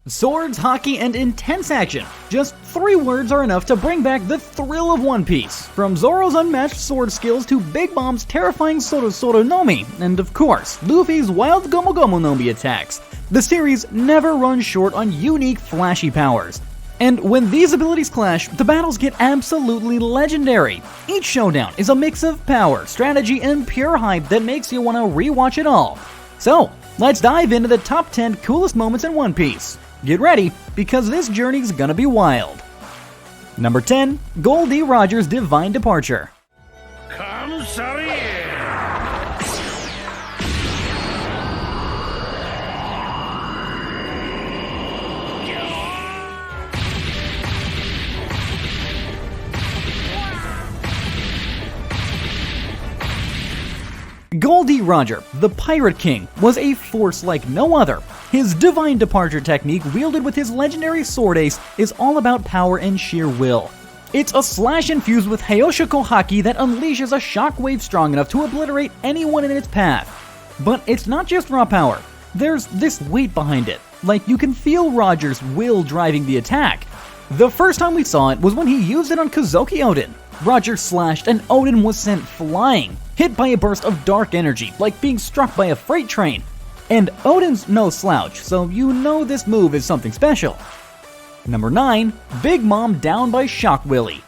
Swords, hockey, and intense action. Just 3 words are enough to bring back the thrill of One Piece. From Zoro's unmatched sword skills to Big Mom's terrifying Soro Soro Nomi, and of course, Luffy's wild Gomu Gomu Nomi attacks. The series never runs short on unique, flashy powers. And when these abilities clash, the battles get absolutely legendary. Each showdown is a mix of power, strategy, and pure hype that makes you want to rewatch it all. So, let's dive into the top 10 coolest moments in One Piece. Get ready, because this journey's gonna be wild. Number 10. Gol D. Roger's Divine Departure. Gol D. Roger, the Pirate King, was a force like no other. His Divine Departure technique, wielded with his legendary sword ace, is all about power and sheer will. It's a slash infused with Heioshoku Haki that unleashes a shockwave strong enough to obliterate anyone in its path. But it's not just raw power. There's this weight behind it, like you can feel Roger's will driving the attack. The first time we saw it was when he used it on Kozoki Oden. Roger slashed and Oden was sent flying, hit by a burst of dark energy, like being struck by a freight train. And Oden's no slouch, so you know this move is something special. Number 9. Big Mom down by Shock Willie.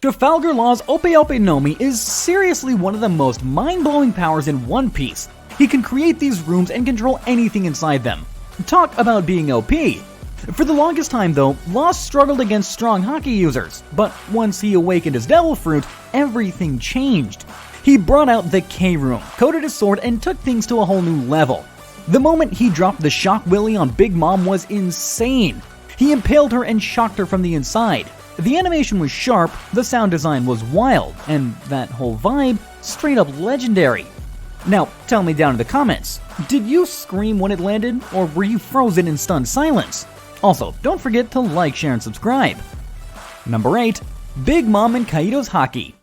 Trafalgar Law's Ope Ope Nomi is seriously one of the most mind-blowing powers in One Piece. He can create these rooms and control anything inside them. Talk about being OP. For the longest time though, Law struggled against strong Haki users, but once he awakened his Devil Fruit, everything changed. He brought out the K-Room, coated his sword, and took things to a whole new level. The moment he dropped the Shock Willie on Big Mom was insane. He impaled her and shocked her from the inside. The animation was sharp, the sound design was wild, and that whole vibe, straight up legendary. Now, tell me down in the comments, did you scream when it landed, or were you frozen in stunned silence? Also, don't forget to like, share, and subscribe. Number 8. Big Mom and Kaido's Haki.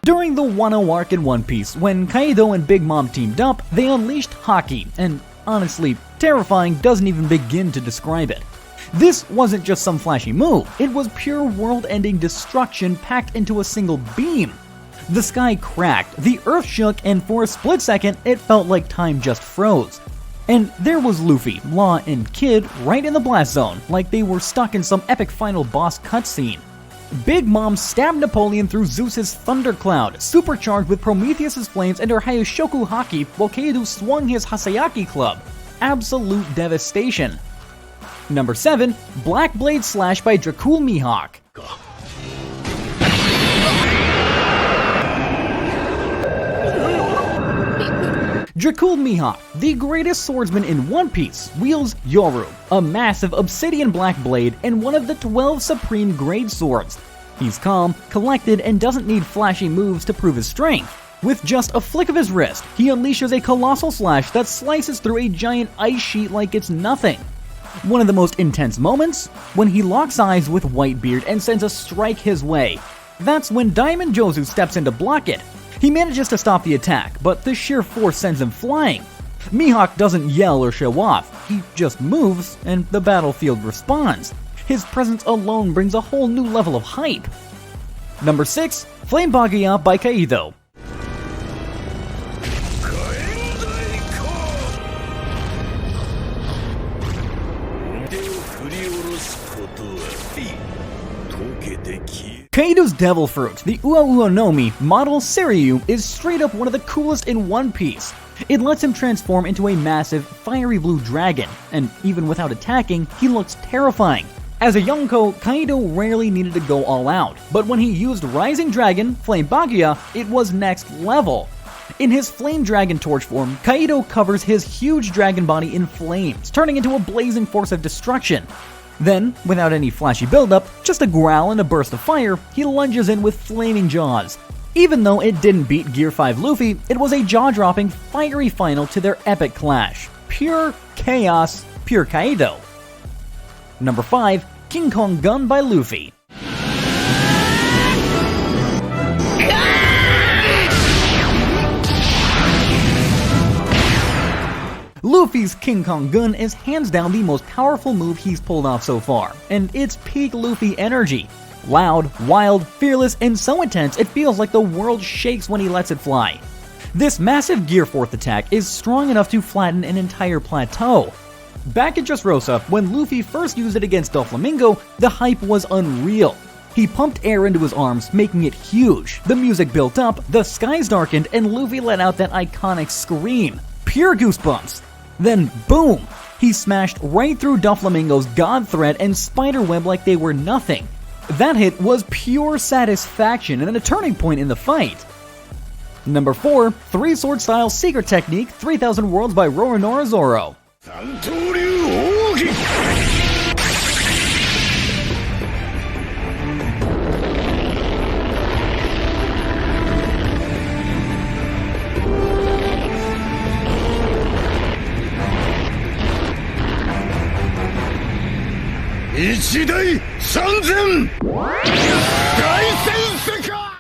During the Wano arc in One Piece, when Kaido and Big Mom teamed up, they unleashed Haki, and honestly, terrifying doesn't even begin to describe it. This wasn't just some flashy move, it was pure world-ending destruction packed into a single beam. The sky cracked, the earth shook, and for a split second, it felt like time just froze. And there was Luffy, Law, and Kid right in the blast zone, like they were stuck in some epic final boss cutscene. Big Mom stabbed Napoleon through Zeus's thundercloud, supercharged with Prometheus's flames and her Heioshoku Haki, while Kaido swung his Hasayaki club. Absolute devastation. Number 7. Black Blade Slash by Dracul Mihawk. Dracul Mihawk, the greatest swordsman in One Piece, wields Yoru, a massive obsidian black blade and one of the 12 supreme grade swords. He's calm, collected, and doesn't need flashy moves to prove his strength. With just a flick of his wrist, he unleashes a colossal slash that slices through a giant ice sheet like it's nothing. One of the most intense moments? When he locks eyes with Whitebeard and sends a strike his way. That's when Diamond Jozu steps in to block it. He manages to stop the attack, but the sheer force sends him flying. Mihawk doesn't yell or show off, he just moves, and the battlefield responds. His presence alone brings a whole new level of hype. Number 6. Flame Baguia by Kaido. Kaido's Devil Fruit, the Ua Ua Nomi model Seiryu, is straight up one of the coolest in One Piece. It lets him transform into a massive, fiery blue dragon, and even without attacking, he looks terrifying. As a Yonko, Kaido rarely needed to go all out, but when he used Rising Dragon, Flame Bakuya, it was next level. In his Flame Dragon Torch form, Kaido covers his huge dragon body in flames, turning into a blazing force of destruction. Then, without any flashy buildup, just a growl and a burst of fire, he lunges in with flaming jaws. Even though it didn't beat Gear 5 Luffy, it was a jaw-dropping, fiery final to their epic clash. Pure chaos, pure Kaido. Number 5, King Kong Gun by Luffy. Luffy's King Kong Gun is hands down the most powerful move he's pulled off so far, and it's peak Luffy energy. Loud, wild, fearless, and so intense it feels like the world shakes when he lets it fly. This massive Gear 4th attack is strong enough to flatten an entire plateau. Back at Dressrosa, when Luffy first used it against Doflamingo, the hype was unreal. He pumped air into his arms, making it huge. The music built up, the skies darkened, and Luffy let out that iconic scream. Pure goosebumps. Then, boom! He smashed right through Doflamingo's God Thread and Spiderweb like they were nothing. That hit was pure satisfaction and a turning point in the fight. Number 4, 3-sword style secret technique 3000 Worlds by Roronoa Zoro.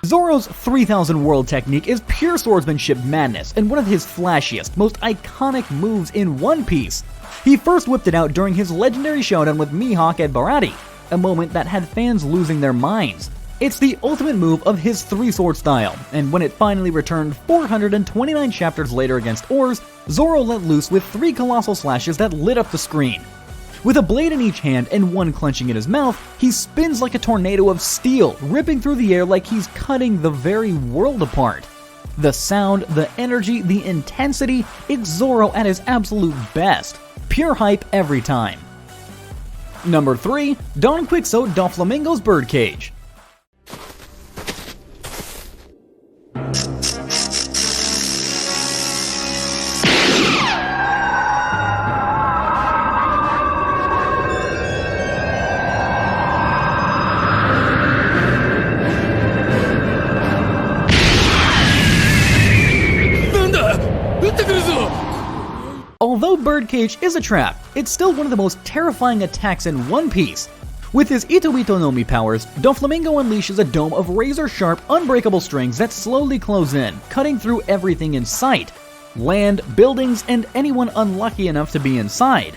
Zoro's 3000 World technique is pure swordsmanship madness and one of his flashiest, most iconic moves in One Piece. He first whipped it out during his legendary showdown with Mihawk at Barati, a moment that had fans losing their minds. It's the ultimate move of his 3-sword style, and when it finally returned 429 chapters later against Oars, Zoro let loose with 3 colossal slashes that lit up the screen. With a blade in each hand and one clenching in his mouth, he spins like a tornado of steel, ripping through the air like he's cutting the very world apart. The sound, the energy, the intensity, it's Zoro at his absolute best. Pure hype every time. Number 3, Don Quixote Doflamingo's Birdcage. Although Birdcage is a trap, it's still one of the most terrifying attacks in One Piece. With his Ito Ito no Mi powers, Doflamingo unleashes a dome of razor-sharp, unbreakable strings that slowly close in, cutting through everything in sight. Land, buildings, and anyone unlucky enough to be inside.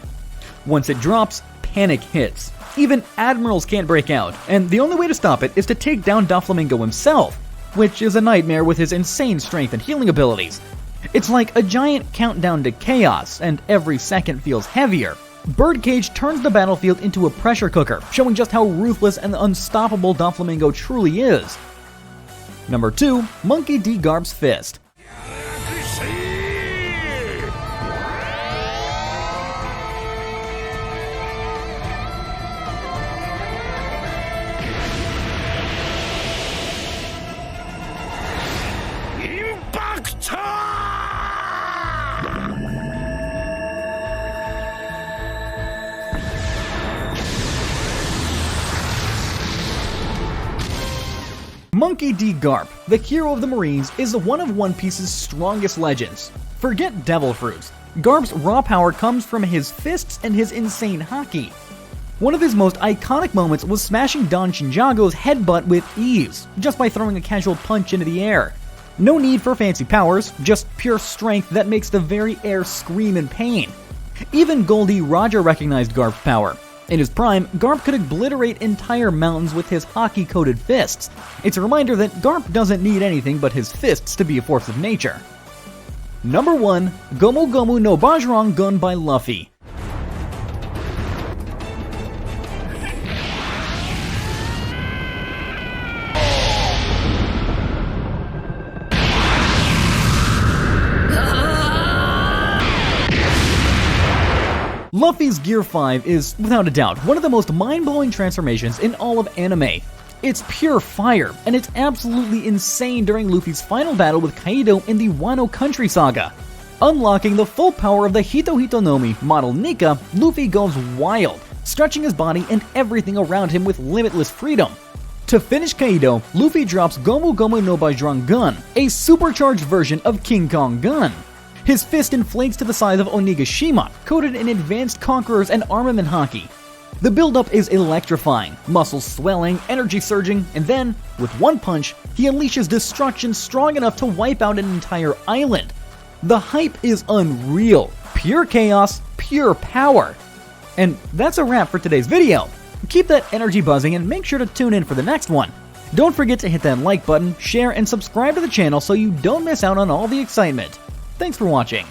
Once it drops, panic hits. Even admirals can't break out, and the only way to stop it is to take down Doflamingo himself, which is a nightmare with his insane strength and healing abilities. It's like a giant countdown to chaos, and every second feels heavier. Birdcage turns the battlefield into a pressure cooker, showing just how ruthless and unstoppable Doflamingo truly is. Number 2, Monkey D. Garp's Fist. Monkey D. Garp, the hero of the Marines, is one of One Piece's strongest legends. Forget devil fruits. Garp's raw power comes from his fists and his insane haki. One of his most iconic moments was smashing Don Shinjago's headbutt with ease, just by throwing a casual punch into the air. No need for fancy powers, just pure strength that makes the very air scream in pain. Even Goldie Roger recognized Garp's power. In his prime, Garp could obliterate entire mountains with his hockey-coated fists. It's a reminder that Garp doesn't need anything but his fists to be a force of nature. Number 1, Gomu Gomu no Bajrang Gun by Luffy. Luffy's Gear 5 is, without a doubt, one of the most mind-blowing transformations in all of anime. It's pure fire, and it's absolutely insane during Luffy's final battle with Kaido in the Wano Country Saga. Unlocking the full power of the Hito Hito Nomi model Nika, Luffy goes wild, stretching his body and everything around him with limitless freedom. To finish Kaido, Luffy drops Gomu Gomu no Baijran Gun, a supercharged version of King Kong Gun. His fist inflates to the size of Onigashima, coated in advanced conquerors and armament haki. The buildup is electrifying, muscles swelling, energy surging, and then, with one punch, he unleashes destruction strong enough to wipe out an entire island. The hype is unreal. Pure chaos, pure power. And that's a wrap for today's video. Keep that energy buzzing and make sure to tune in for the next one. Don't forget to hit that like button, share, and subscribe to the channel so you don't miss out on all the excitement. Thanks for watching.